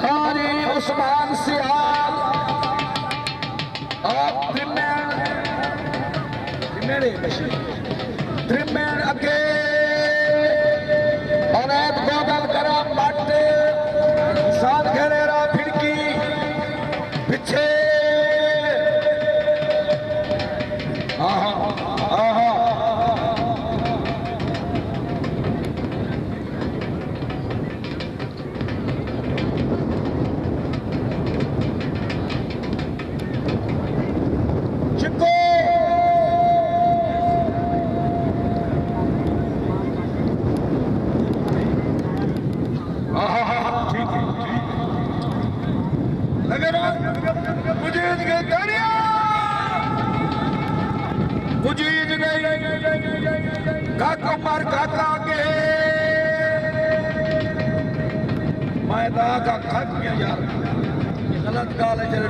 हाजी उस्मान सियाल आप त्रिमेण अगे अनैत गोगल करा बाटे साथ घेरेरा फिड़की पीछे आहा आहा चिको ठीक है लगे मुझीज गए गाड़िया मुझीज गई काका मार काका के मैं का खत यार ये गलत गाल है